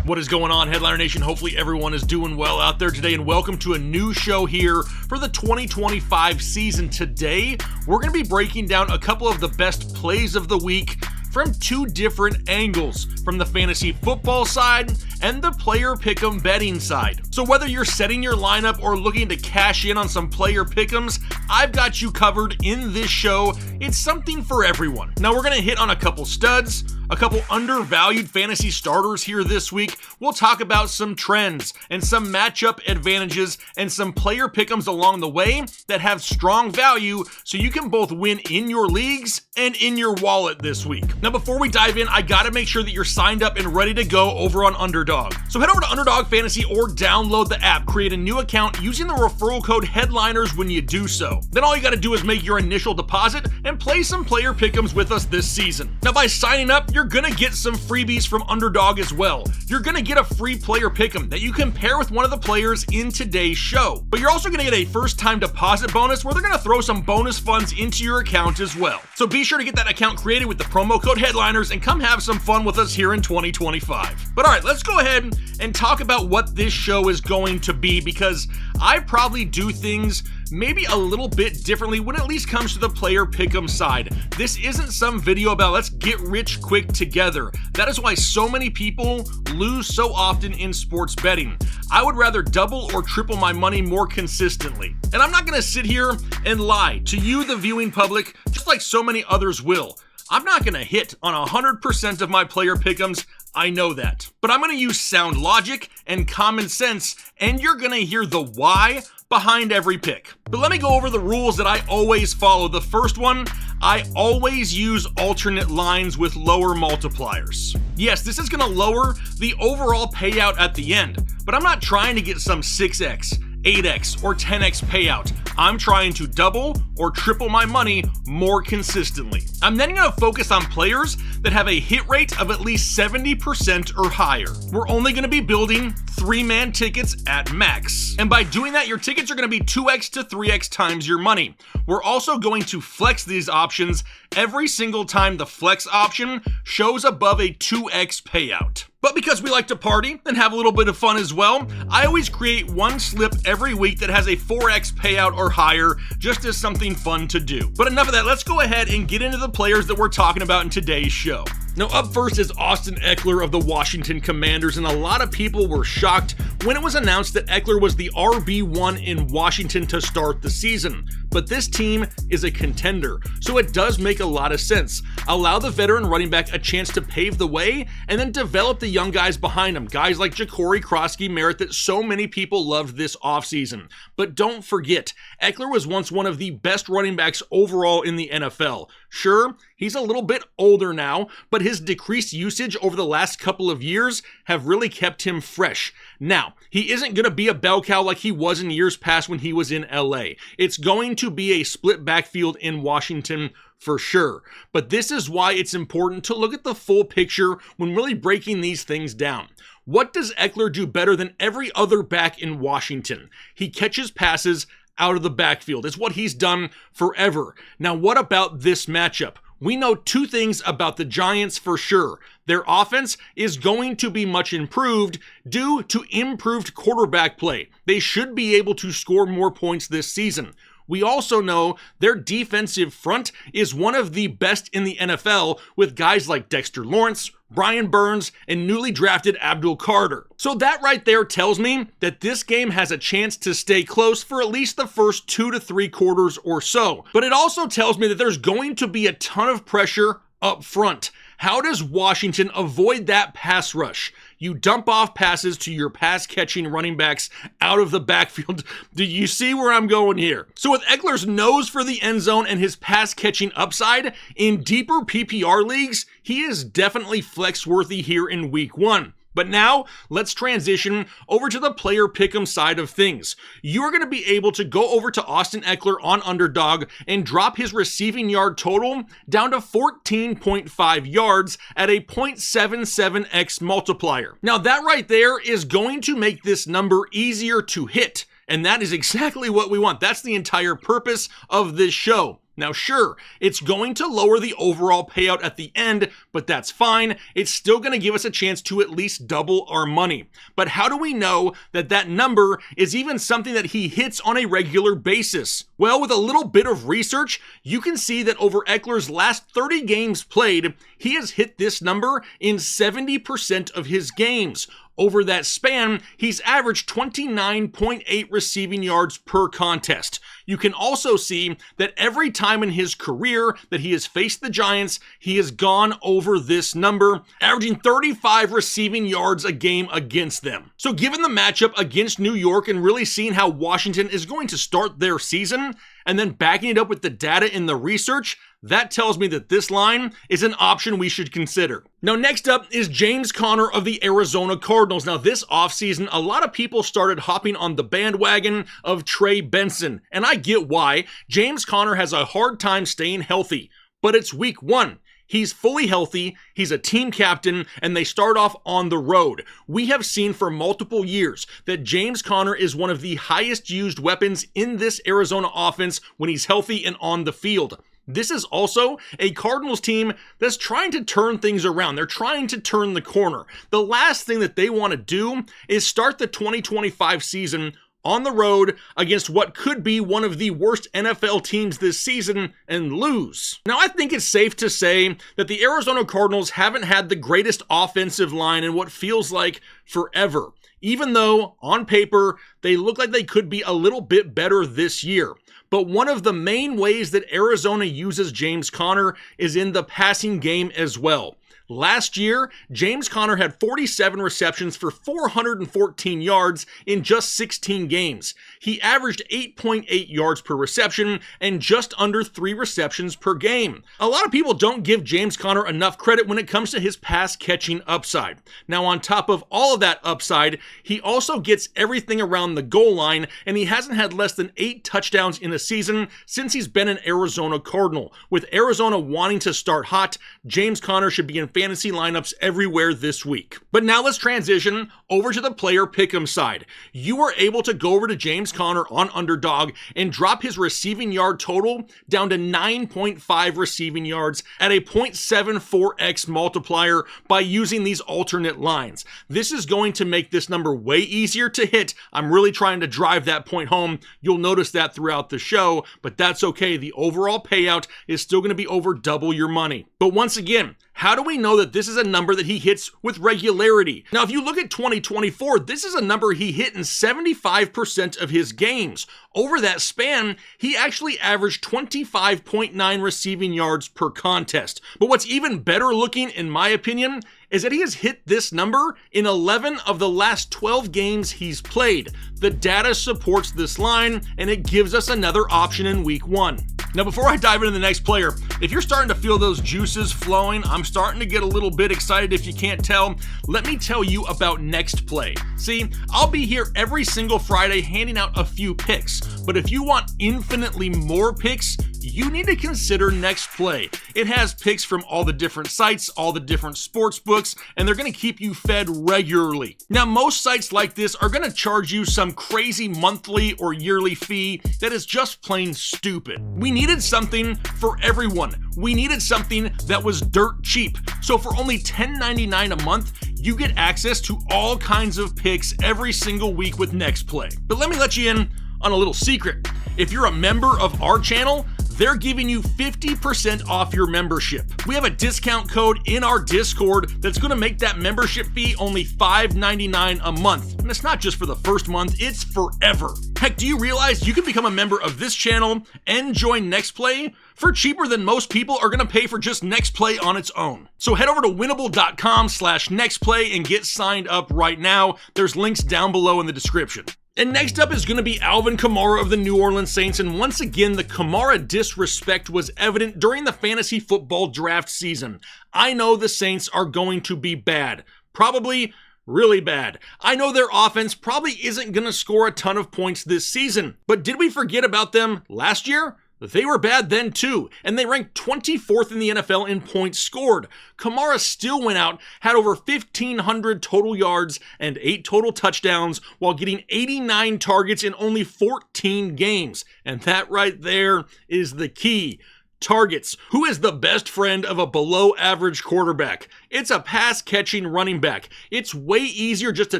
What is going on, Headliner Nation? Hopefully everyone is doing well out there today, and welcome to a new show here for the 2025 season. Today, we're going to be breaking down a couple of the best plays of the week from two different angles, from the fantasy football side and the player pick'em betting side. So whether you're setting your lineup or looking to cash in on some player pick'ems, I've got you covered in this show. It's something for everyone. Now we're gonna hit on a couple studs, a couple undervalued fantasy starters here this week. We'll talk about some trends and some matchup advantages and some player pick'ems along the way that have strong value so you can both win in your leagues and in your wallet this week. Now before we dive in, I gotta make sure that you're signed up and ready to go over on Underdog. So head over to Underdog Fantasy or download the app, create a new account using the referral code Headliners when you do so. Then all you gotta do is make your initial deposit and play some player pick'ems with us this season. Now by signing up, you're gonna get some freebies from Underdog as well. You're gonna get a free player pick'em that you can pair with one of the players in today's show. But you're also gonna get a first time deposit bonus where they're gonna throw some bonus funds into your account as well. So be sure to get that account created with the promo code Headliners and come have some fun with us here in 2025. But all right, let's go ahead and talk about what this show is going to be, because I probably do things maybe a little bit differently when it at least comes to the player pick'em side. This isn't some video about let's get rich quick together. That is why so many people lose so often in sports betting. I would rather double or triple my money more consistently. And I'm not gonna sit here and lie to you, the viewing public, just like so many others will. I'm not gonna hit on 100% of my player pick'ems, I know that. But I'm gonna use sound logic and common sense, and you're gonna hear the why behind every pick. But let me go over the rules that I always follow. The first one, I always use alternate lines with lower multipliers. Yes, this is gonna lower the overall payout at the end, but I'm not trying to get some 6x, 8x, or 10x payout. I'm trying to double or triple my money more consistently. I'm then gonna focus on players that have a hit rate of at least 70% or higher. We're only gonna be building 3-man tickets at max. And by doing that, your tickets are gonna be 2x to 3x times your money. We're also going to flex these options every single time the flex option shows above a 2x payout. But because we like to party and have a little bit of fun as well, I always create one slip every week that has a 4x payout or higher, just as something fun to do. But enough of that, let's go ahead and get into the players that we're talking about in today's show. Now up first is Austin Ekeler of the Washington Commanders, and a lot of people were shocked when it was announced that Ekeler was the RB1 in Washington to start the season. But this team is a contender, so it does make a lot of sense. Allow the veteran running back a chance to pave the way, and then develop the young guys behind him, guys like Ja'Cory Krosky-Merritt that so many people loved this offseason. But don't forget, Ekeler was once one of the best running backs overall in the NFL. Sure, he's a little bit older now, but his decreased usage over the last couple of years have really kept him fresh. Now, he isn't going to be a bell cow like he was in years past when he was in LA. It's going to be a split backfield in Washington for sure. But this is why it's important to look at the full picture when really breaking these things down. What does Ekeler do better than every other back in Washington? He catches passes out of the backfield. It's what he's done forever. Now, what about this matchup? We know two things about the Giants for sure. Their offense is going to be much improved due to improved quarterback play. They should be able to score more points this season. We also know their defensive front is one of the best in the NFL, with guys like Dexter Lawrence, Brian Burns, and newly drafted Abdul Carter. So that right there tells me that this game has a chance to stay close for at least the first 2 to 3 quarters or so. But it also tells me that there's going to be a ton of pressure up front. How does Washington avoid that pass rush? You dump off passes to your pass-catching running backs out of the backfield. Do you see where I'm going here? So with Ekeler's nose for the end zone and his pass-catching upside, in deeper PPR leagues, he is definitely flex-worthy here in week 1. But now, let's transition over to the player pick'em side of things. You're going to be able to go over to Austin Ekeler on Underdog and drop his receiving yard total down to 14.5 yards at a 0.77x multiplier. Now that right there is going to make this number easier to hit, and that is exactly what we want. That's the entire purpose of this show. Now sure, it's going to lower the overall payout at the end, but that's fine. It's still going to give us a chance to at least double our money. But how do we know that that number is even something that he hits on a regular basis? Well, with a little bit of research, you can see that over Ekeler's last 30 games played, he has hit this number in 70% of his games. Over that span, he's averaged 29.8 receiving yards per contest. You can also see that every time in his career that he has faced the Giants, he has gone over this number, averaging 35 receiving yards a game against them. So given the matchup against New York and really seeing how Washington is going to start their season, and then backing it up with the data in the research, that tells me that this line is an option we should consider. Now, next up is James Conner of the Arizona Cardinals. Now, this offseason, a lot of people started hopping on the bandwagon of Trey Benson, and I get why. James Conner has a hard time staying healthy, but it's week 1. He's fully healthy, he's a team captain, and they start off on the road. We have seen for multiple years that James Conner is one of the highest used weapons in this Arizona offense when he's healthy and on the field. This is also a Cardinals team that's trying to turn things around. They're trying to turn the corner. The last thing that they want to do is start the 2025 season on the road against what could be one of the worst NFL teams this season and lose. Now, I think it's safe to say that the Arizona Cardinals haven't had the greatest offensive line in what feels like forever, even though on paper they look like they could be a little bit better this year. But one of the main ways that Arizona uses James Conner is in the passing game as well. Last year, James Conner had 47 receptions for 414 yards in just 16 games. He averaged 8.8 yards per reception and just under 3 receptions per game. A lot of people don't give James Conner enough credit when it comes to his pass catching upside. Now, on top of all of that upside, he also gets everything around the goal line, and he hasn't had less than 8 touchdowns in a season since he's been an Arizona Cardinal. With Arizona wanting to start hot, James Conner should be in fantasy lineups everywhere this week. But now let's transition over to the player pick'em side. You were able to go over to James Conner on Underdog and drop his receiving yard total down to 9.5 receiving yards at a 0.74x multiplier by using these alternate lines. This is going to make this number way easier to hit. I'm really trying to drive that point home. You'll notice that throughout the show, but that's okay. The overall payout is still going to be over double your money. But once again, how do we know that this is a number that he hits with regularity? Now, if you look at 2024, this is a number he hit in 75% of his games. Over that span, he actually averaged 25.9 receiving yards per contest. But what's even better looking, in my opinion, is that he has hit this number in 11 of the last 12 games he's played. The data supports this line, and it gives us another option in week 1. Now, before I dive into the next player, if you're starting to feel those juices flowing, I'm starting to get a little bit excited if you can't tell. Let me tell you about NextPlay. See, I'll be here every single Friday handing out a few picks, but if you want infinitely more picks, you need to consider NextPlay. It has picks from all the different sites, all the different sports books, and they're going to keep you fed regularly. Now, most sites like this are going to charge you some crazy monthly or yearly fee that is just plain stupid. We needed something for everyone. We needed something that was dirt cheap. So for only $10.99 a month, you get access to all kinds of picks every single week with NextPlay. But let me let you in on a little secret. If you're a member of our channel, they're giving you 50% off your membership. We have a discount code in our Discord that's going to make that membership fee only $5.99 a month. And it's not just for the first month, it's forever. Heck, do you realize you can become a member of this channel and join NextPlay for cheaper than most people are going to pay for just NextPlay on its own? So head over to winnable.com/NextPlay and get signed up right now. There's links down below in the description. And next up is going to be Alvin Kamara of the New Orleans Saints, and once again, the Kamara disrespect was evident during the fantasy football draft season. I know the Saints are going to be bad. Probably really bad. I know their offense probably isn't going to score a ton of points this season, but did we forget about them last year? They were bad then too, and they ranked 24th in the NFL in points scored. Kamara still went out, had over 1,500 total yards and 8 total touchdowns while getting 89 targets in only 14 games. And that right there is the key. Targets. Who is the best friend of a below average quarterback? It's a pass catching running back. It's way easier just to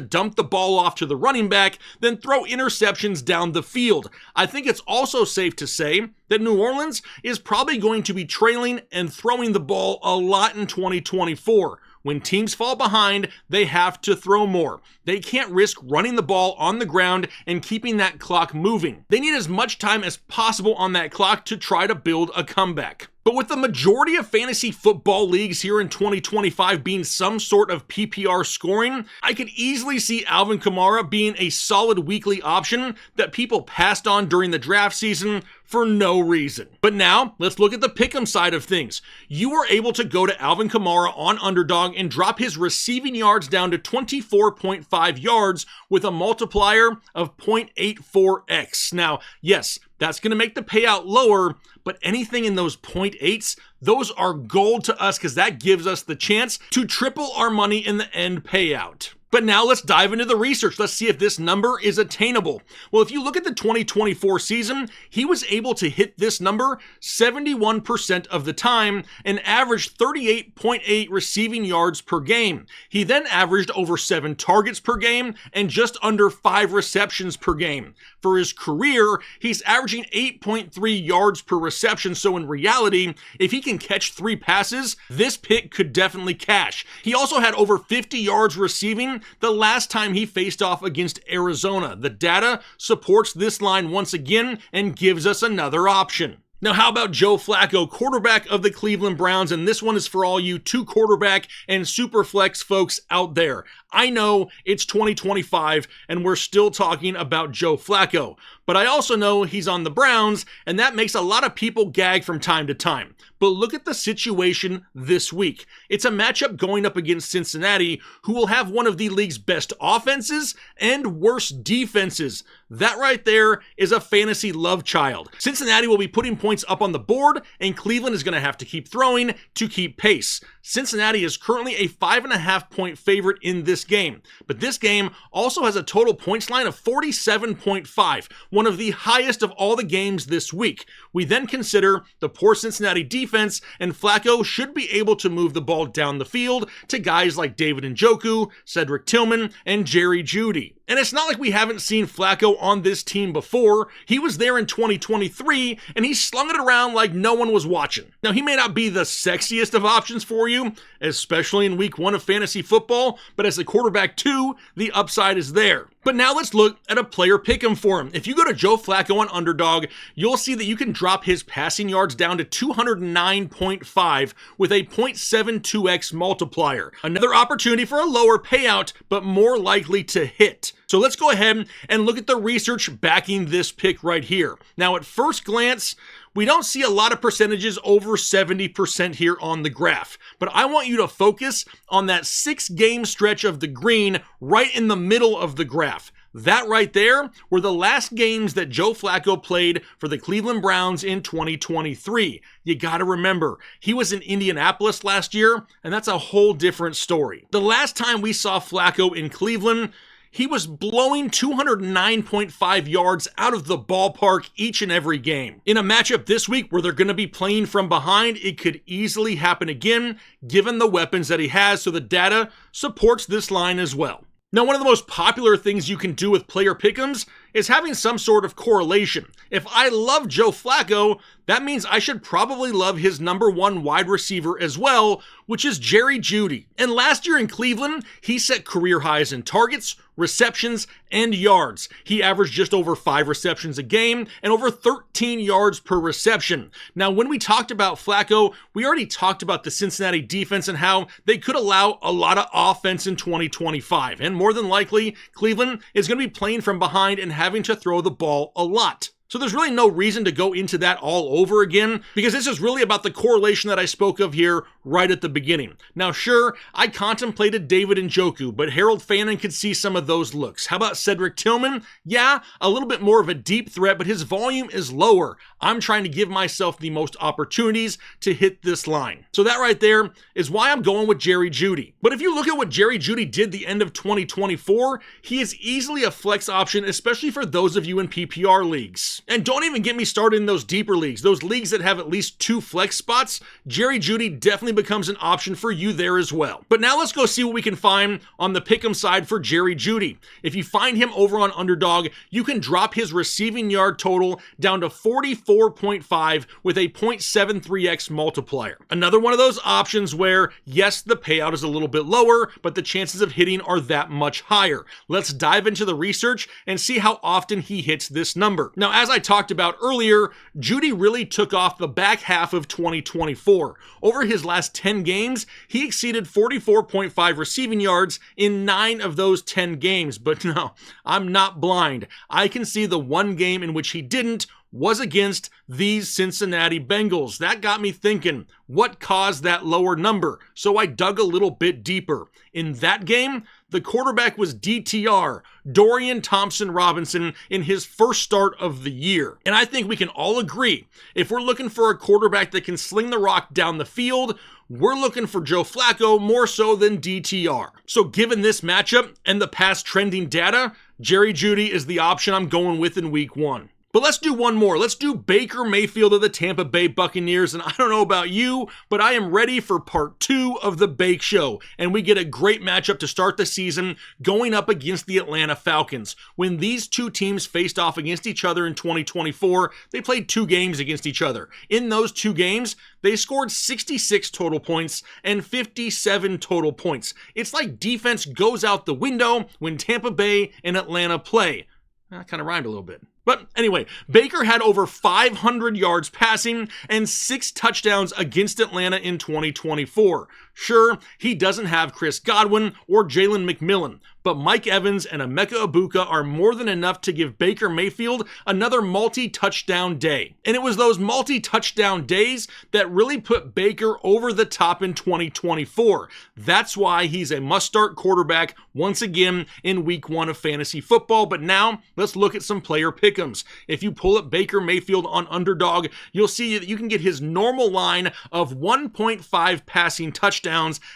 dump the ball off to the running back than throw interceptions down the field. I think it's also safe to say that New Orleans is probably going to be trailing and throwing the ball a lot in 2024. When teams fall behind, they have to throw more. They can't risk running the ball on the ground and keeping that clock moving. They need as much time as possible on that clock to try to build a comeback. But with the majority of fantasy football leagues here in 2025 being some sort of PPR scoring, I could easily see Alvin Kamara being a solid weekly option that people passed on during the draft season for no reason. But now, let's look at the pick'em side of things. You were able to go to Alvin Kamara on Underdog and drop his receiving yards down to 24.5 yards with a multiplier of 0.84x. Now, yes, that's going to make the payout lower, but anything in those 0.8s, those are gold to us because that gives us the chance to triple our money in the end payout. But now let's dive into the research. Let's see if this number is attainable. Well, if you look at the 2024 season, he was able to hit this number 71% of the time and averaged 38.8 receiving yards per game. He then averaged over 7 targets per game and just under 5 receptions per game. For his career, he's averaging 8.3 yards per reception, so in reality, if he can catch 3 passes, this pick could definitely cash. He also had over 50 yards receiving the last time he faced off against Arizona. The data supports this line once again and gives us another option. Now, how about Joe Flacco, quarterback of the Cleveland Browns? And this one is for all you 2 quarterback and super flex folks out there. I know it's 2025 and we're still talking about Joe Flacco, but I also know he's on the Browns and that makes a lot of people gag from time to time. But look at the situation this week. It's a matchup going up against Cincinnati, who will have one of the league's best offenses and worst defenses. That right there is a fantasy love child. Cincinnati will be putting points up on the board, and Cleveland is going to have to keep throwing to keep pace. Cincinnati is currently a 5.5 point favorite in this game, but this game also has a total points line of 47.5, one of the highest of all the games this week. We then consider the poor Cincinnati defense, and Flacco should be able to move the ball down the field to guys like David Njoku, Cedric Tillman, and Jerry Jeudy. And it's not like we haven't seen Flacco on this team before. He was there in 2023, and he slung it around like no one was watching. Now, he may not be the sexiest of options for you, especially in week 1 of fantasy football, but as a quarterback 2, the upside is there. But now let's look at a player pick'em for him. If you go to Joe Flacco on Underdog, you'll see that you can drop his passing yards down to 209.5 with a 0.72x multiplier. Another opportunity for a lower payout, but more likely to hit. So let's go ahead and look at the research backing this pick right here. Now, at first glance, we don't see a lot of percentages over 70% here on the graph, but I want you to focus on that 6-game stretch of the green right in the middle of the graph. That right there were the last games that Joe Flacco played for the Cleveland Browns in 2023. You gotta remember, he was in Indianapolis last year, and that's a whole different story. The last time we saw Flacco in Cleveland, he was blowing 209.5 yards out of the ballpark each and every game. In a matchup this week where they're going to be playing from behind, it could easily happen again, given the weapons that he has, so the data supports this line as well. Now, one of the most popular things you can do with player pick'ems is having some sort of correlation. If I love Joe Flacco, that means I should probably love his number 1 wide receiver as well, which is Jerry Jeudy. And last year in Cleveland, he set career highs in targets, receptions, and yards. He averaged just over 5 receptions a game and over 13 yards per reception. Now, when we talked about Flacco, we already talked about the Cincinnati defense and how they could allow a lot of offense in 2025. And more than likely, Cleveland is going to be playing from behind and having to throw the ball a lot. So there's really no reason to go into that all over again, because this is really about the correlation that I spoke of here right at the beginning. Now sure, I contemplated David Njoku, but Harold Fannin could see some of those looks. How about Cedric Tillman? Yeah, a little bit more of a deep threat, but his volume is lower. I'm trying to give myself the most opportunities to hit this line. So that right there is why I'm going with Jerry Jeudy. But if you look at what Jerry Jeudy did the end of 2024, he is easily a flex option, especially for those of you in PPR leagues. And don't even get me started in those deeper leagues, those leagues that have at least 2 flex spots. Jerry Jeudy definitely becomes an option for you there as well. But now let's go see what we can find on the pick'em side for Jerry Jeudy. If you find him over on Underdog, you can drop his receiving yard total down to 44.5 with a 0.73x multiplier. Another one of those options where, yes, the payout is a little bit lower, but the chances of hitting are that much higher. Let's dive into the research and see how often he hits this number. Now, as I talked about earlier, Jeudy really took off the back half of 2024. Over his last 10 games, he exceeded 44.5 receiving yards in 9 of those 10 games. But no, I'm not blind. I can see the one game in which he didn't was against these Cincinnati Bengals. That got me thinking, what caused that lower number? So I dug a little bit deeper. In that game, the quarterback was DTR, Dorian Thompson-Robinson, in his first start of the year. And I think we can all agree, if we're looking for a quarterback that can sling the rock down the field, we're looking for Joe Flacco more so than DTR. So given this matchup and the past trending data, Jerry Jeudy is the option I'm going with in week 1. But let's do one more. Let's do Baker Mayfield of the Tampa Bay Buccaneers. And I don't know about you, but I am ready for part 2 of the Bake Show. And we get a great matchup to start the season going up against the Atlanta Falcons. When these two teams faced off against each other in 2024, they played 2 games against each other. In those 2 games, they scored 66 total points and 57 total points. It's like defense goes out the window when Tampa Bay and Atlanta play. That kind of rhymed a little bit. But anyway, Baker had over 500 yards passing and 6 touchdowns against Atlanta in 2024. Sure, he doesn't have Chris Godwin or Jalen McMillan, but Mike Evans and Emeka Egbuka are more than enough to give Baker Mayfield another multi-touchdown day. And it was those multi-touchdown days that really put Baker over the top in 2024. That's why he's a must-start quarterback once again in week 1 of fantasy football. But now, let's look at some player pick'ems. If you pull up Baker Mayfield on Underdog, you'll see that you can get his normal line of 1.5 passing touchdowns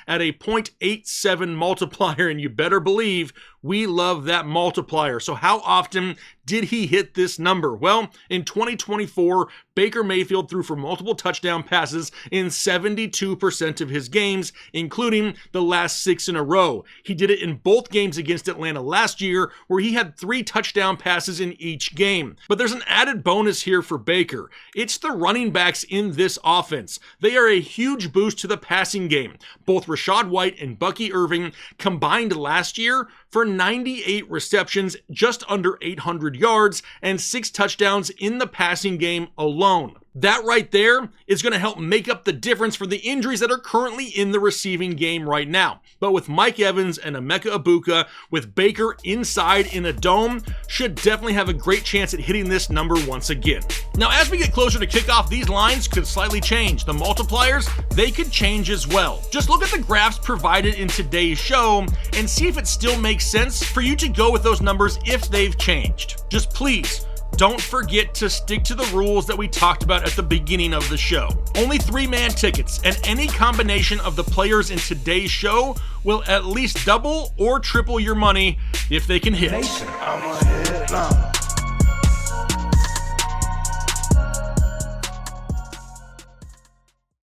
at a 0.87 multiplier, and you better believe we love that multiplier. So how often did he hit this number? Well, in 2024, Baker Mayfield threw for multiple touchdown passes in 72% of his games, including the last 6 in a row. He did it in both games against Atlanta last year, where he had 3 touchdown passes in each game. But there's an added bonus here for Baker. It's the running backs in this offense. They are a huge boost to the passing game. Both Rachaad White and Bucky Irving combined last year for 98 receptions, just under 800 yards, and 6 touchdowns in the passing game alone. That right there is going to help make up the difference for the injuries that are currently in the receiving game right now. But with Mike Evans and Emeka Egbuka, with Baker inside in a dome, should definitely have a great chance at hitting this number once again. Now, as we get closer to kickoff, these lines could slightly change. The multipliers, they could change as well. Just look at the graphs provided in today's show and see if it still makes sense for you to go with those numbers if they've changed. Just please, don't forget to stick to the rules that we talked about at the beginning of the show. Only 3-man tickets, and any combination of the players in today's show will at least double or triple your money if they can hit.